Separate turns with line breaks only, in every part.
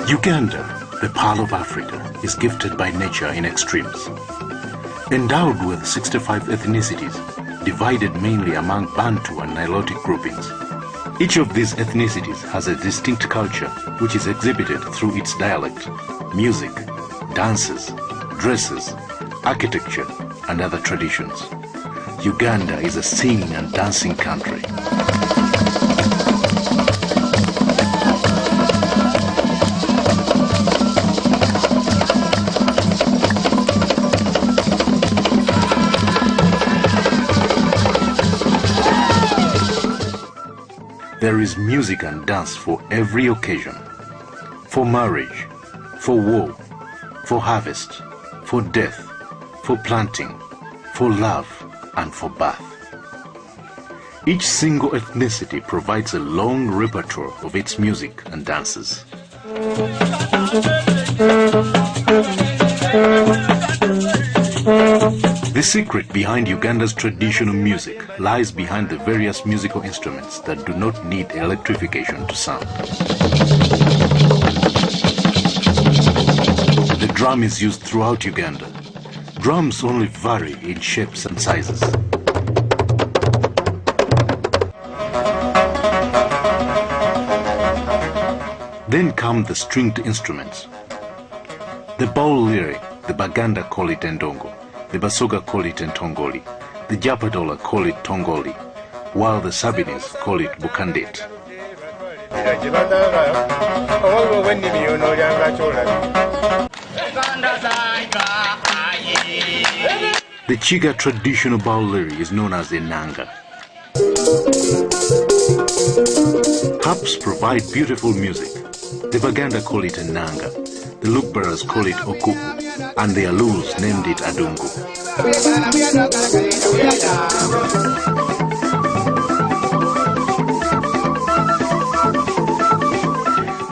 Uganda, the Pearl of Africa, is gifted by nature in extremes. Endowed with 65 ethnicities, divided mainly among Bantu and Nilotic groupings. Each of these ethnicities has a distinct culture which is exhibited through its dialect, music, dances, dresses, architecture, and other traditions. Uganda is a singing and dancing country. There is music and dance for every occasion. For marriage, for war, for harvest, for death, for planting, for love, and for birth. Each single ethnicity provides a long repertoire of its music and dances. The secret behind Uganda's traditional music lies behind the various musical instruments that do not need electrification to sound. The drum is used throughout Uganda. Drums only vary in shapes and sizes. Then come the stringed instruments. The Baulire, the Baganda call it Ndongo. The Basoga call it Ntongoli, the Japadola call it Tongoli, while the Sabinis call it Bukandet. The Chiga traditional Bauliri is known as the Nanga. Harps provide beautiful music. The Baganda call it a Nanga, the Lukbaras call it Okuku, and the Alus named it Adungu.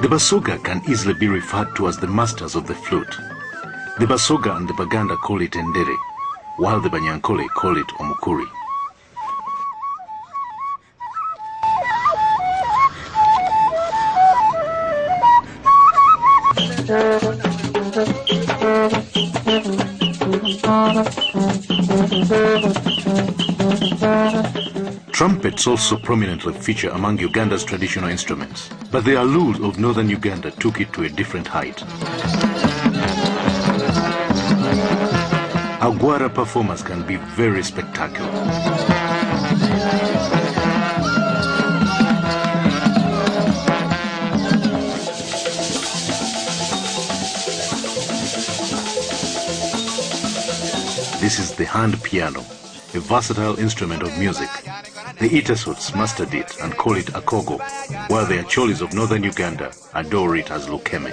The Basoga can easily be referred to as the masters of the flute. The Basoga and the Baganda call it Ndere, while the Banyankole call it Omukuri. Trumpets also prominently feature among Uganda's traditional instruments, but the Alus of northern Uganda took it to a different height. Agwara performers can be very spectacular. This is the hand piano, a versatile instrument of music. The Itasots mastered it and call it Akogo, while the Acholis of northern Uganda adore it as Lukeme.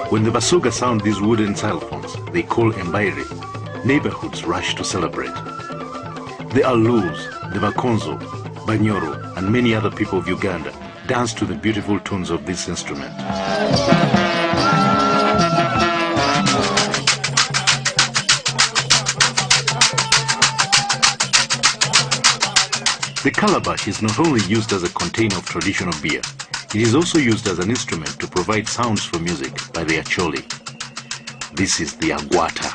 When the Basoga sound these wooden xylophones, they call Embaire, neighborhoods rush to celebrate. The Alus, the Bakonzo, Banyoro, and many other people of Uganda dance to the beautiful tunes of this instrument. The calabash is not only used as a container of traditional beer, it is also used as an instrument to provide sounds for music by the Acholi. This is the Agwata.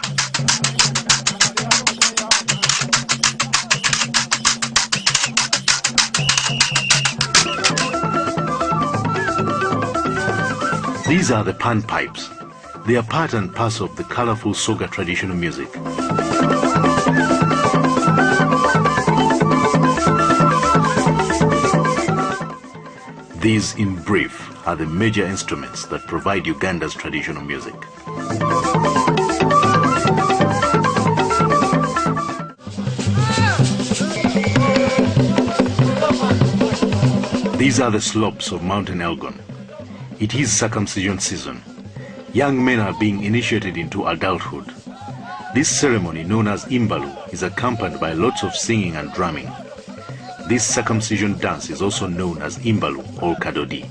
These are the pan pipes. They are part and parcel of the colorful Soga traditional music. These, in brief, are the major instruments that provide Uganda's traditional music. These are the slopes of Mountain Elgon. It is circumcision season. Young men are being initiated into adulthood. This ceremony, known as Imbalu, is accompanied by lots of singing and drumming. This circumcision dance is also known as Imbalu or Kadodi.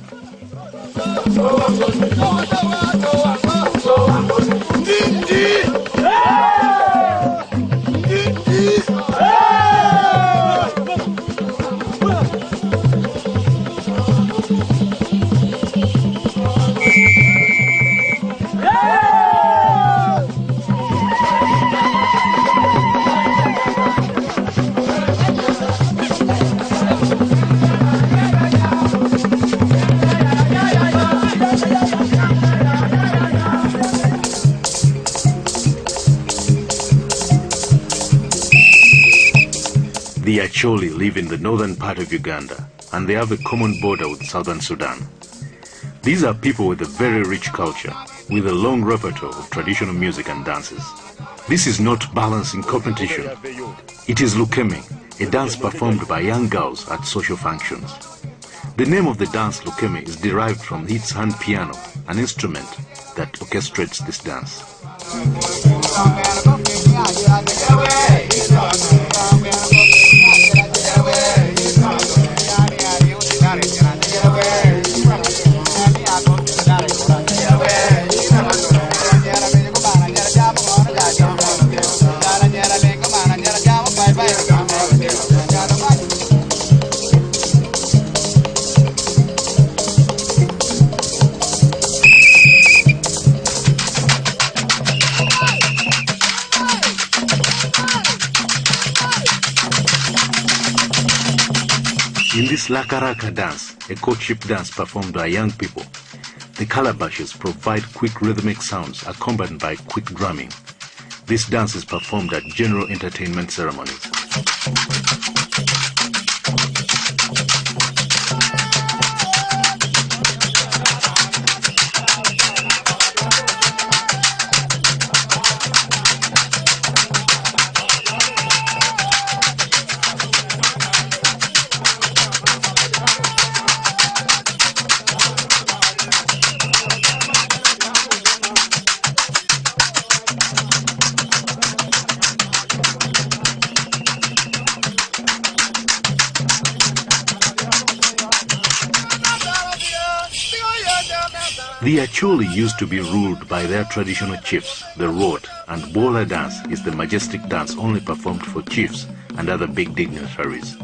Acholi live in the northern part of Uganda, and they have a common border with southern Sudan. These are people with a very rich culture, with a long repertoire of traditional music and dances. This is not balancing competition. It is lukeme, a dance performed by young girls at social functions. The name of the dance lukeme is derived from its hand piano, an instrument that orchestrates this dance. In this Lakaraka dance, a courtship dance performed by young people, the calabashes provide quick rhythmic sounds accompanied by quick drumming. This dance is performed at general entertainment ceremonies. The Acholi used to be ruled by their traditional chiefs, the Rod, and Bola dance is the majestic dance only performed for chiefs and other big dignitaries.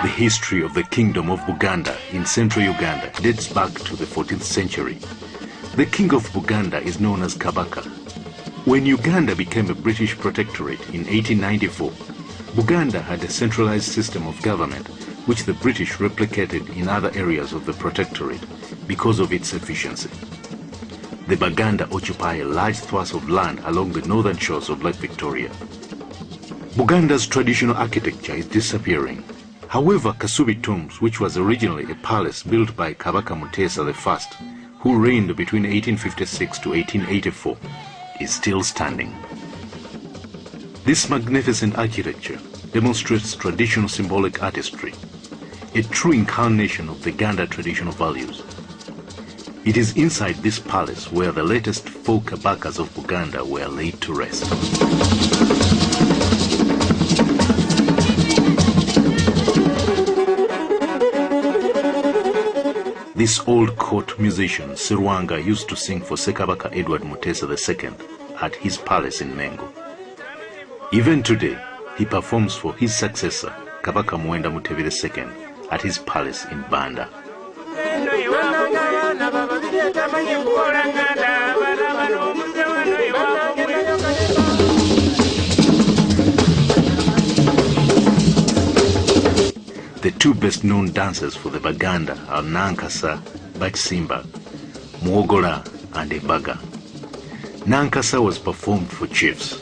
The history of the Kingdom of Buganda in central Uganda dates back to the 14th century. The King of Buganda is known as Kabaka. When Uganda became a British protectorate in 1894, Buganda had a centralized system of government which the British replicated in other areas of the protectorate because of its efficiency. The Baganda occupy a large swath of land along the northern shores of Lake Victoria. Buganda's traditional architecture is disappearing. However, Kasubi Tombs, which was originally a palace built by Kabaka Mutesa I, who reigned between 1856 to 1884, is still standing. This magnificent architecture demonstrates traditional symbolic artistry, a true incarnation of the Ganda traditional values. It is inside this palace where the latest 4 Kabakas of Buganda were laid to rest. This old court musician, Sirwanga, used to sing for Sekabaka Edward Mutesa II at his palace in Mengo. Even today, he performs for his successor, Kabaka Mwenda Mutebi II, at his palace in Banda. The 2 best-known dancers for the Baganda are Nankasa, Batsimba, Mwogola, and Ebaga. Nankasa was performed for chiefs.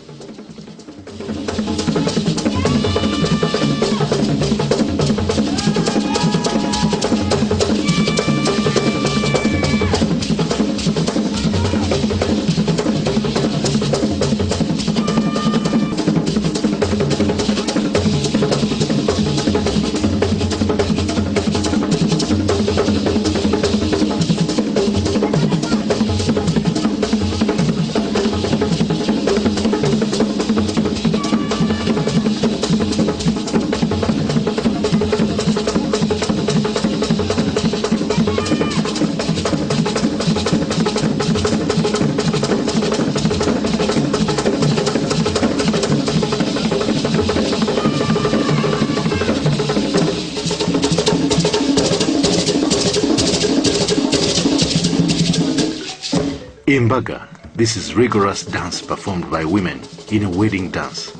Imbaga, this is rigorous dance performed by women in a wedding dance.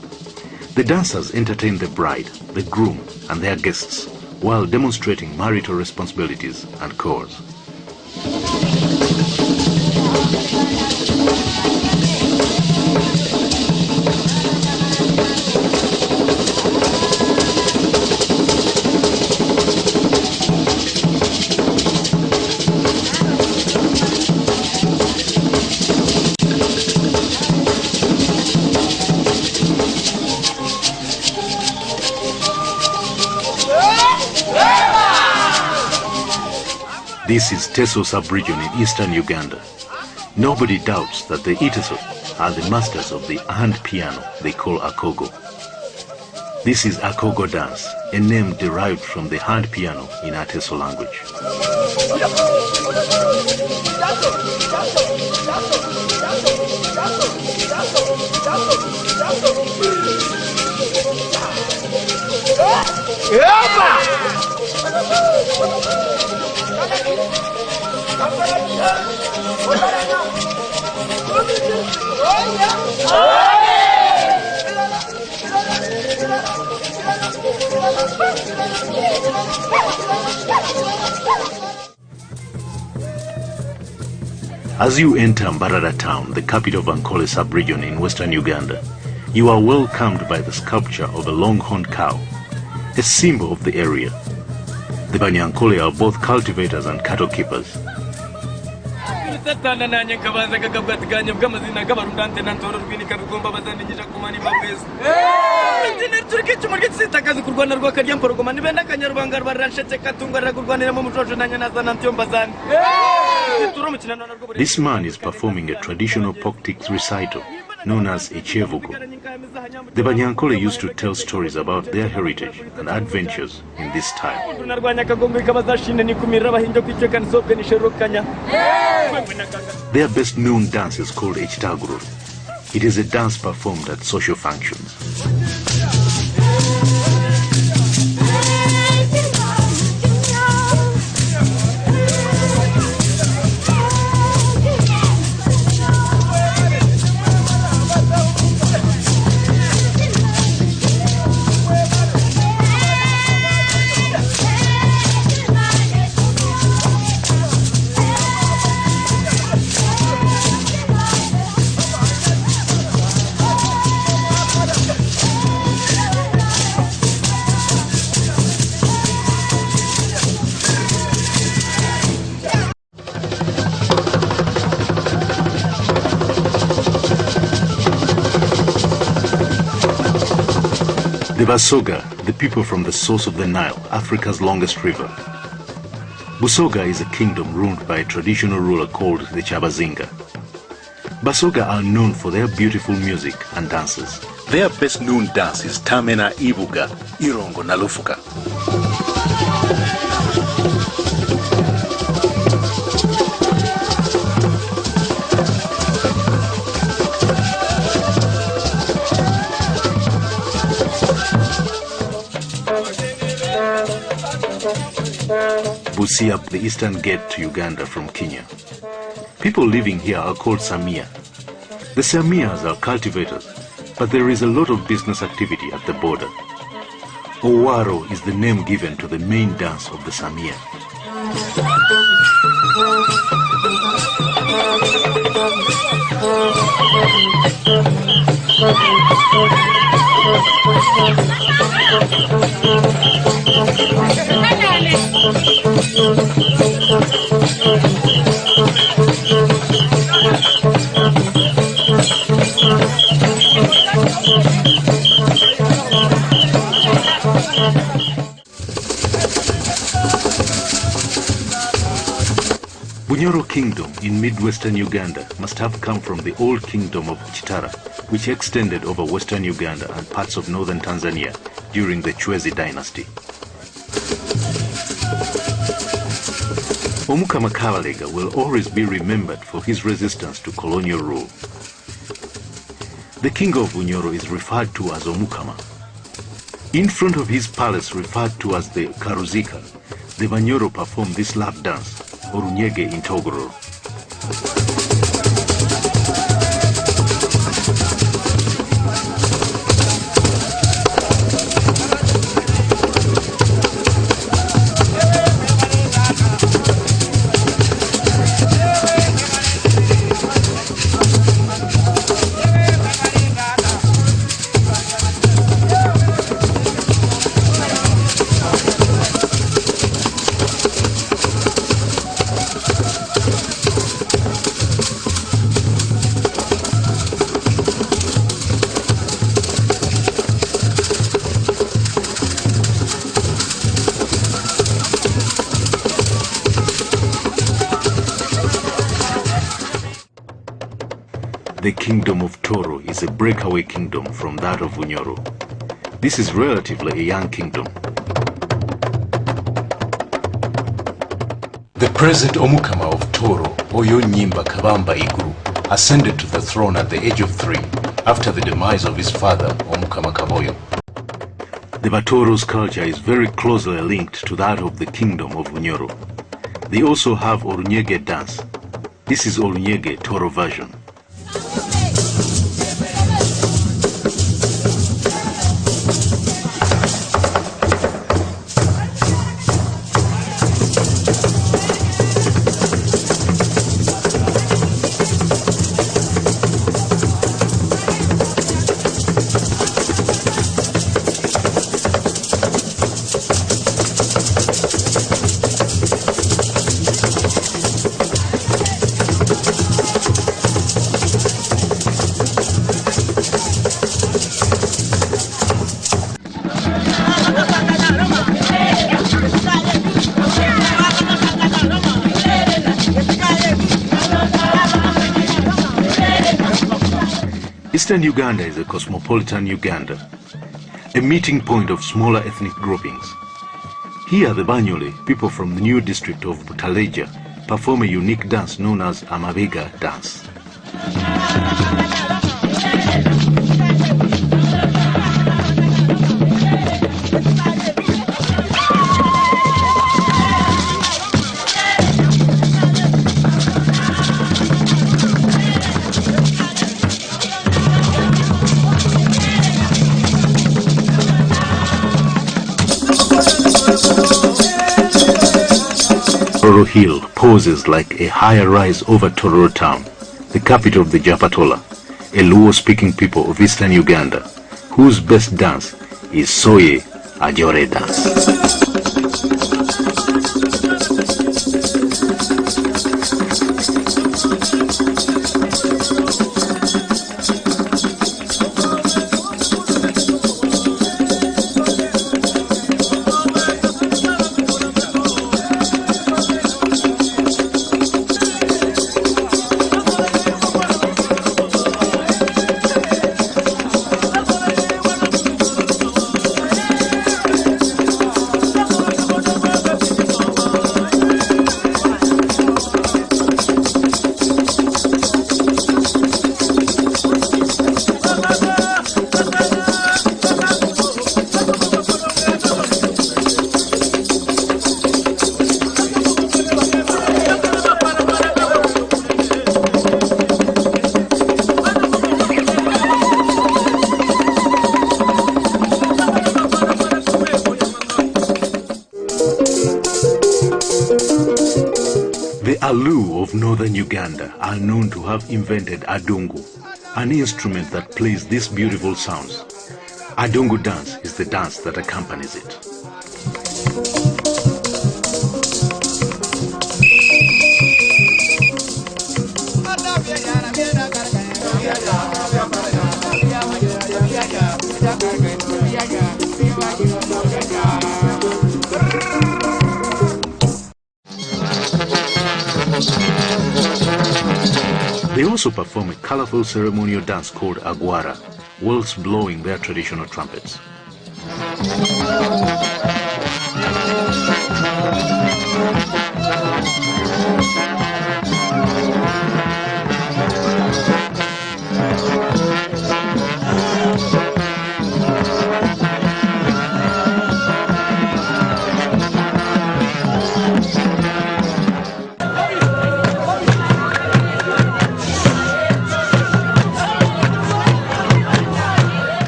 The dancers entertain the bride, the groom, and their guests while demonstrating marital responsibilities and chores. This is Teso sub-region in eastern Uganda. Nobody doubts that the Iteso are the masters of the hand piano they call akogo. This is akogo dance, a name derived from the hand piano in Ateso language. As you enter Mbarara town, the capital of Ankole sub-region in western Uganda, you are welcomed by the sculpture of a longhorned cow, a symbol of the area. The Banyankole are both cultivators and cattle keepers. This man is performing a traditional Poktik recital known as Ichevugo. The Banyankole used to tell stories about their heritage and adventures in this style. Their best known dance is called Echitaguru. It is a dance performed at social functions. The Basoga, the people from the source of the Nile, Africa's longest river. Busoga is a kingdom ruled by a traditional ruler called the Chabazinga. Basoga are known for their beautiful music and dances. Their best known dance is Tamena Ibuga, Irongo Nalufuka. Busia, the eastern gate to Uganda from Kenya. People living here are called Samia. The Samias are cultivators, but there is a lot of business activity at the border. Owaro is the name given to the main dance of the Samia. Bunyoro Kingdom in mid-western Uganda must have come from the old kingdom of Chitara, which extended over western Uganda and parts of northern Tanzania during the Chwezi dynasty. Omukama Kabalega will always be remembered for his resistance to colonial rule. The king of Bunyoro is referred to as Omukama. In front of his palace referred to as the Karuzika, the Banyoro perform this lap dance, Orunyege in Togoro. The kingdom of Toro is a breakaway kingdom from that of Bunyoro. This is relatively a young kingdom. The present Omukama of Toro, Oyo Nyimba Kabamba Iguru, ascended to the throne at the age of 3 after the demise of his father, Omukama Kaboyo. The Batoro's culture is very closely linked to that of the kingdom of Bunyoro. They also have Orunyege dance. This is Orunyege Toro version. Eastern Uganda is a cosmopolitan Uganda, a meeting point of smaller ethnic groupings. Here the Banyole, people from the new district of Butaleja, perform a unique dance known as Amabega dance. Tororo Hill poses like a higher rise over Tororo town, the capital of the Japatola, a Luo-speaking people of eastern Uganda, whose best dance is Soye Ajore dance. The Alu of northern Uganda are known to have invented Adungu, an instrument that plays these beautiful sounds. Adungu dance is the dance that accompanies it. They also perform a colorful ceremonial dance called Aguara, whilst blowing their traditional trumpets.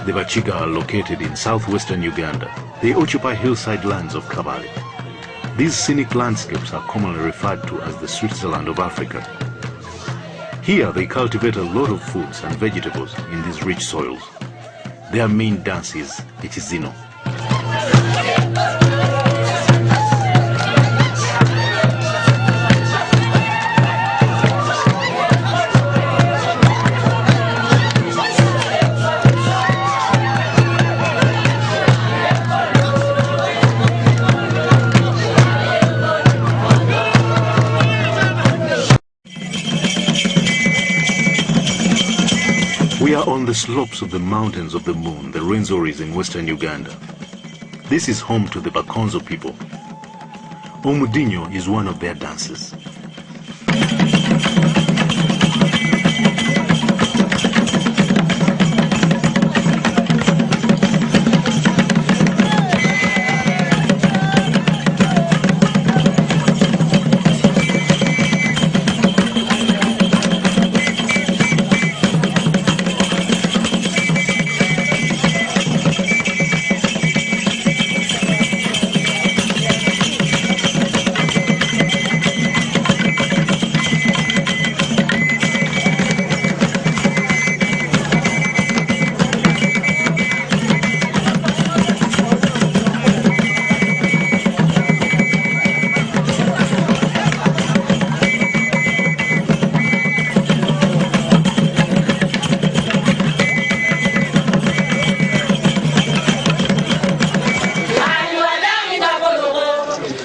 The Bachiga are located in southwestern Uganda. They occupy hillside lands of Kabale. These scenic landscapes are commonly referred to as the Switzerland of Africa. Here they cultivate a lot of fruits and vegetables in these rich soils. Their main dance is Ichizino. We are on the slopes of the Mountains of the Moon, the Rwenzoris in western Uganda. This is home to the Bakonzo people. Omudinyo is one of their dances.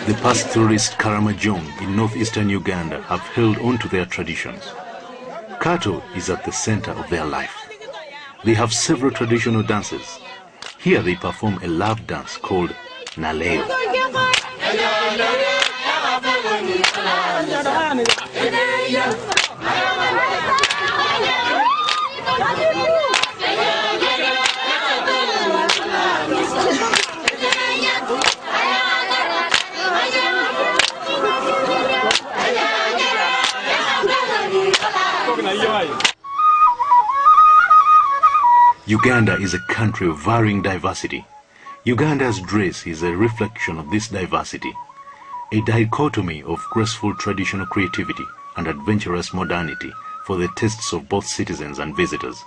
The pastoralist Karamojong in northeastern Uganda have held on to their traditions. Cattle is at the center of their life. They have several traditional dances. Here they perform a love dance called Naleo. Uganda is a country of varying diversity. Uganda's dress is a reflection of this diversity, a dichotomy of graceful traditional creativity and adventurous modernity for the tastes of both citizens and visitors,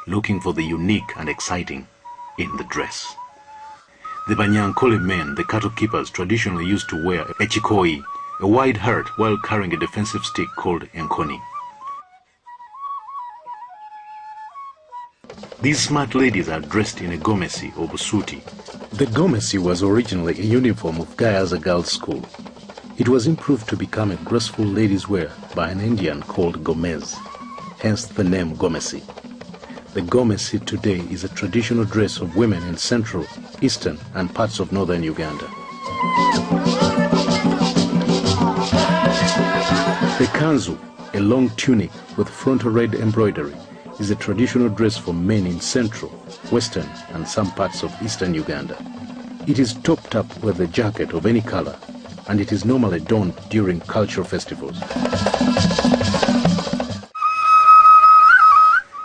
looking for the unique and exciting in the dress. The Banyankole men, the cattle keepers, traditionally used to wear a chikoi, a wide hat, while carrying a defensive stick called enkoni. These smart ladies are dressed in a gomesi or busuti. The gomesi was originally a uniform of Gayaza Girls' School. It was improved to become a graceful ladies' wear by an Indian called Gomez, hence the name gomesi. The gomesi today is a traditional dress of women in central, eastern and parts of northern Uganda. The kanzu, a long tunic with frontal red embroidery, is a traditional dress for men in central, western and some parts of eastern Uganda. It is topped up with a jacket of any color, and it is normally donned during cultural festivals.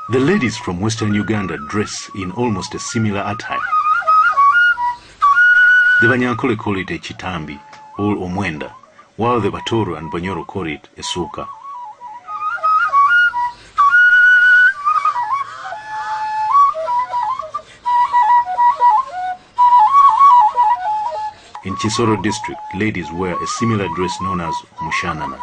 The ladies from western Uganda dress in almost a similar attire. The Banyankole call it a chitambi or omwenda, while the Batoro and Banyoro call it a suka. In Chisoro district, ladies wear a similar dress known as mushanana.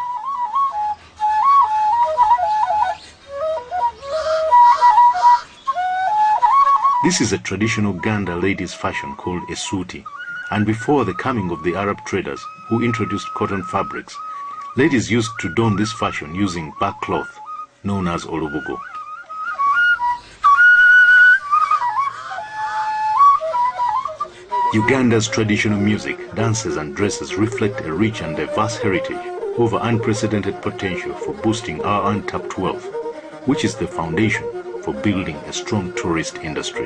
This is a traditional Ganda ladies' fashion called a suti, and before the coming of the Arab traders who introduced cotton fabrics, ladies used to don this fashion using bark cloth known as olubugo. Uganda's traditional music, dances and dresses reflect a rich and diverse heritage over unprecedented potential for boosting our untapped wealth, which is the foundation for building a strong tourist industry.